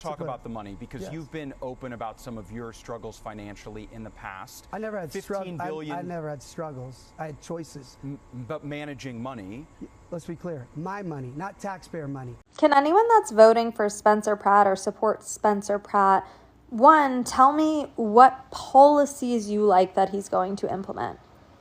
Talk about the money, because you've been open about some of your struggles financially in the past. I never had struggles. I never had struggles. I had choices. But managing money. Let's be clear. My money, not taxpayer money. Can anyone that's voting for Spencer Pratt or supports Spencer Pratt, one, tell me what policies you like that he's going to implement?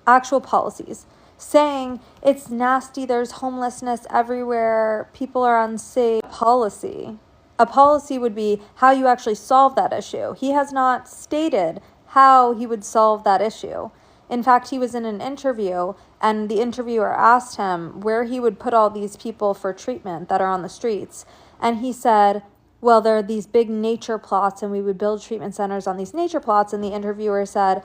Actual policies. Saying it's nasty, there's homelessness everywhere, people are unsafe. Policy. A policy would be how you actually solve that issue. He has not stated how he would solve that issue. In fact, he was in an interview and the interviewer asked him where he would put all these people for treatment that are on the streets. And he said, well, there are these big nature plots and we would build treatment centers on these nature plots. And the interviewer said,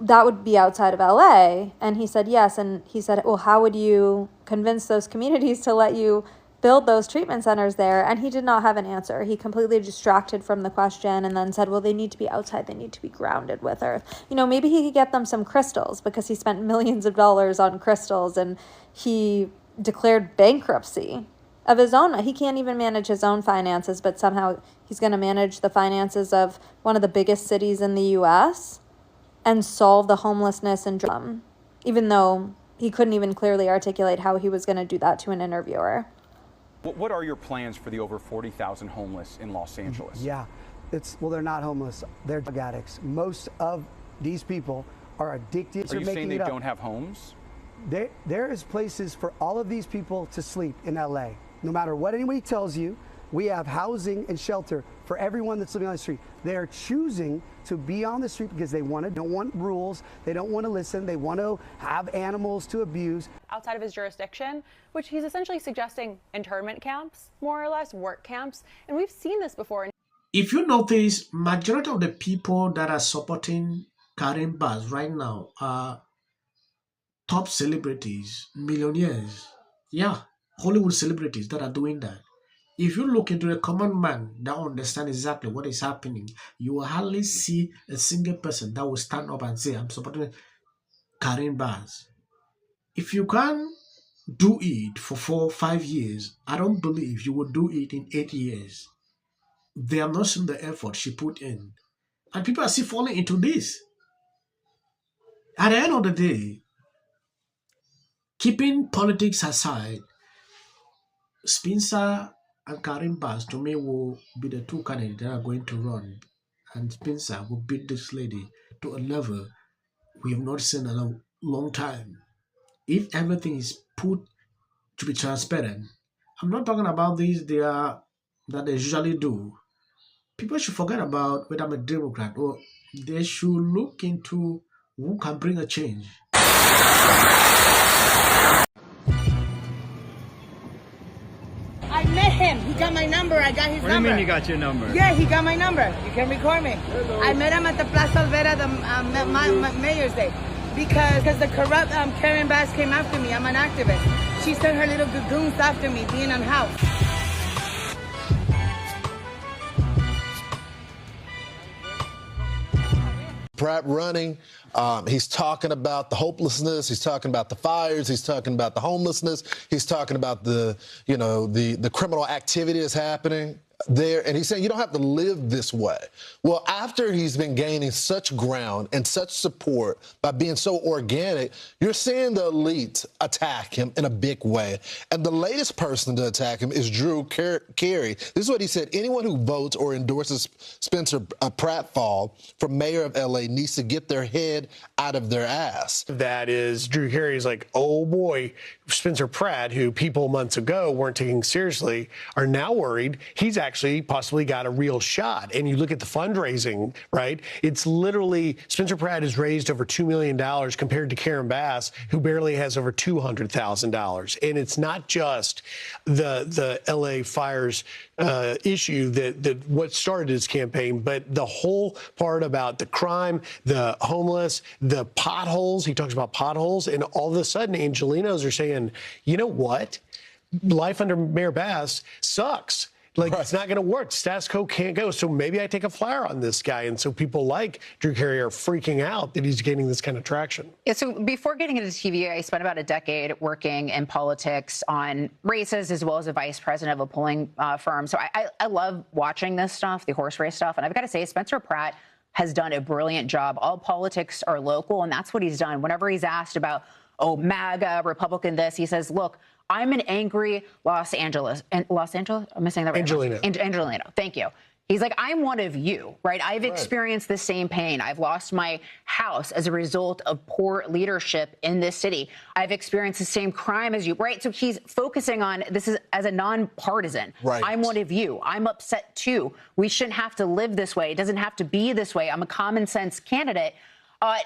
that would be outside of LA. And he said, yes. And he said, well, how would you convince those communities to let you build those treatment centers there? And he did not have an answer. He completely distracted from the question and then said, well, they need to be outside. They need to be grounded with earth. You know, maybe he could get them some crystals because he spent millions of dollars on crystals and he declared bankruptcy of his own. He can't even manage his own finances, but somehow he's going to manage the finances of one of the biggest cities in the U.S. and solve the homelessness and drug, even though he couldn't even clearly articulate how he was going to do that to an interviewer. What are your plans for the over 40,000 homeless in Los Angeles? Yeah, well, they're not homeless. They're drug addicts. Most of these people are addicted. Are you saying they don't have homes? There is places for all of these people to sleep in LA. No matter what anybody tells you, we have housing and shelter for everyone that's living on the street. They're choosing to be on the street because they don't want rules, they don't want to listen, they want to have animals to abuse. Outside of his jurisdiction, which he's essentially suggesting internment camps, more or less, work camps. And we've seen this before. If you notice, majority of the people that are supporting Karen Bass right now are top celebrities, millionaires. Yeah, Hollywood celebrities that are doing that. If you look into a common man that understands exactly what is happening, you will hardly see a single person that will stand up and say, I'm supporting Karen Bass. If you can do it for 4 or 5 years, I don't believe you will do it in 8 years. They have not seen the effort she put in. And people are still falling into this. At the end of the day, keeping politics aside, Spencer and Karen Bass, to me, will be the two candidates that are going to run. And Spencer will beat this lady to a level we have not seen in a long time. If everything is put to be transparent, I'm not talking about these that they usually do. People should forget about whether I'm a Democrat, or they should look into who can bring a change. I met him. He got my number. I got his number. What do you mean you got your number? Yeah, he got my number. You can record me. Hello. I met him at the Plaza Alvera, the Mayor's Day, because the corrupt Karen Bass came after me. I'm an activist. She sent her little goons after me, being unhoused. Pratt running, he's talking about the hopelessness, he's talking about the fires, he's talking about the homelessness, he's talking about the criminal activity that's happening there, and he's saying you don't have to live this way. Well, after he's been gaining such ground and such support by being so organic, you're seeing the elite attack him in a big way. And the latest person to attack him is Carey. This is what he said: anyone who votes or endorses Spencer Pratt for mayor of LA needs to get their head out of their ass. That is, Drew Carey's like, oh boy, Spencer Pratt, who people months ago weren't taking seriously, are now worried he's actually possibly got a real shot. And you look at the fundraising, right? It's literally, Spencer Pratt has raised over $2 million compared to Karen Bass, who barely has over $200,000. And it's not just the LA fires issue that what started his campaign, but the whole part about the crime, the homeless, the potholes. He talks about potholes, and all of a sudden Angelinos are saying, you know what? Life under Mayor Bass sucks. Like, it's not going to work. Status quo can't go. So maybe I take a flyer on this guy. And so people like Drew Carey are freaking out that he's gaining this kind of traction. Yeah, so before getting into TV, I spent about a decade working in politics on races as well as a vice president of a polling firm. So I love watching this stuff, the horse race stuff. And I've got to say, Spencer Pratt has done a brilliant job. All politics are local, and that's what he's done. Whenever he's asked about, oh, MAGA, Republican this, he says, look, I'm an angry Los Angeles. Am I saying that right? Angelino. Angelino. Thank you. He's like, I'm one of you, right? I've experienced the same pain. I've lost my house as a result of poor leadership in this city. I've experienced the same crime as you, right? So he's focusing on this is as a nonpartisan. Right. I'm one of you. I'm upset too. We shouldn't have to live this way. It doesn't have to be this way. I'm a common sense candidate.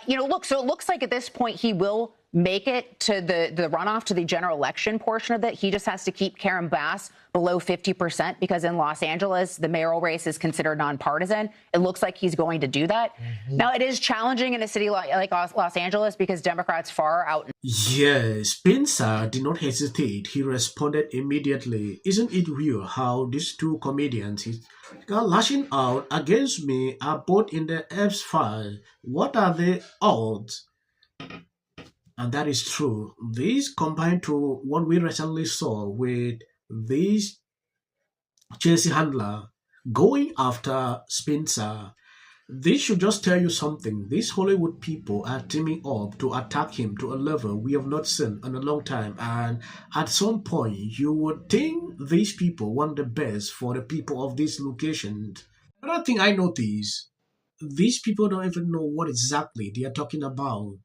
Look, so it looks like at this point he will make it to the runoff to the general election portion of it. He just has to keep Karen Bass below 50% because in Los Angeles, the mayoral race is considered nonpartisan. It looks like he's going to do that. Now, it is challenging in a city like Los Angeles because Democrats far out. Yeah, Spencer did not hesitate. He responded immediately. Isn't it weird how these two comedians are lashing out against me are both in the X-Files? What are the odds? And that is true. This combined to what we recently saw with this Chelsea handler going after Spencer. This should just tell you something. These Hollywood people are teaming up to attack him to a level we have not seen in a long time. And at some point, you would think these people want the best for the people of this location. Another thing I noticed, these people don't even know what exactly they are talking about.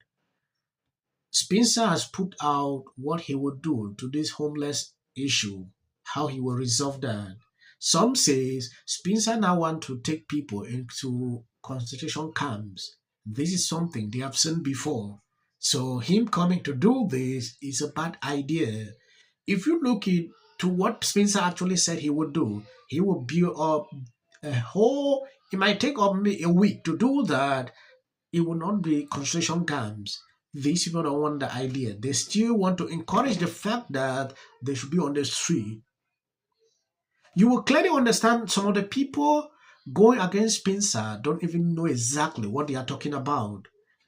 Spencer has put out what he would do to this homeless issue, how he will resolve that. Some says Spencer now wants to take people into concentration camps. This is something they have seen before. So him coming to do this is a bad idea. If you look into what Spencer actually said he would do, he will build up it might take up a week to do that. It will not be concentration camps. These people don't want the idea. They still want to encourage the fact that they should be on the street. You will clearly understand some of the people going against Spencer don't even know exactly what they are talking about.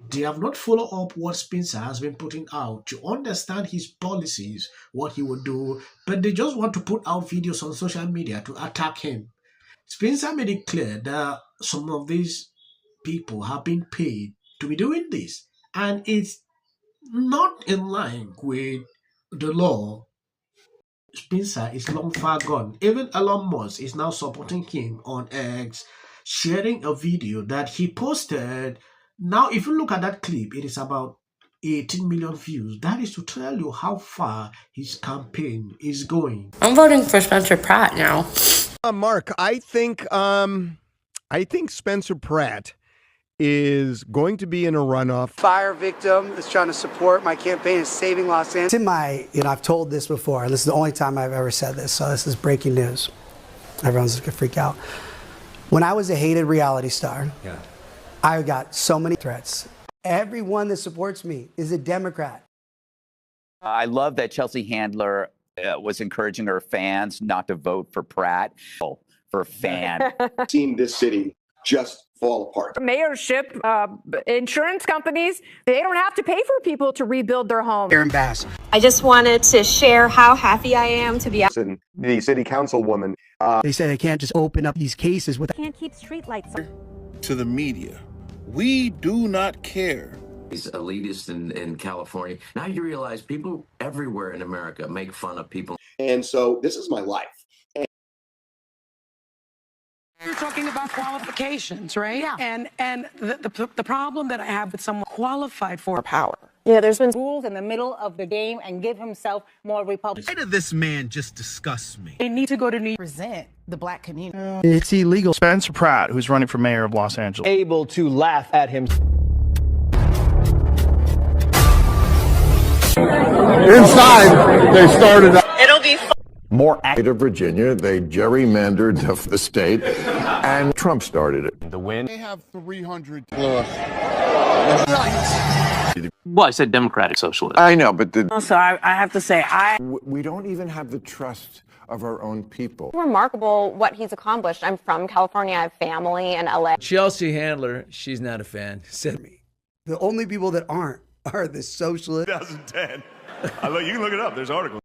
They have not followed up what Spencer has been putting out to understand his policies, what he will do, but they just want to put out videos on social media to attack him. Spencer made it clear that some of these people have been paid to be doing this. And it's not in line with the law. Spencer is long far gone. Even Elon Musk is now supporting him on X, sharing a video that he posted. Now, if you look at that clip, it is about 18 million views. That is to tell you how far his campaign is going. I'm voting for Spencer Pratt now. Mark, I think Spencer Pratt is going to be in a runoff. Fire victim is trying to support my campaign is saving Los Angeles. I've told this before, and this is the only time I've ever said this, so this is breaking news. Everyone's gonna freak out. When I was a hated reality star, I got so many threats. Everyone that supports me is a Democrat. I love that Chelsea Handler was encouraging her fans not to vote for Pratt. For fan. Seen this city just fall apart. Mayorship, insurance companies, they don't have to pay for people to rebuild their homes. Karen Bass. I just wanted to share how happy I am to be out. The city councilwoman. They say they can't just open up these cases with. Can't keep streetlights on. To the media, we do not care. He's elitist in California. Now you realize people everywhere in America make fun of people. And so this is my life. You're talking about qualifications, right? Yeah. And the problem that I have with someone qualified for power. Yeah, there's been Rules in the middle of the game and give himself more Republicans. Why did this man just disgust me? They need to go to New York. Present the black community. It's illegal. Spencer Pratt, who's running for mayor of Los Angeles, able to laugh at him. Inside, they started. It'll be fun. more State of Virginia, they gerrymandered the state, and Trump started it. The win. They have 300. Well, I said Democratic Socialist. I know, but Also, I have to say, we don't even have the trust of our own people. Remarkable what he's accomplished. I'm from California. I have family in LA. Chelsea Handler, she's not a fan, said me. The only people that aren't are the socialists. 2010. You can look it up. There's articles.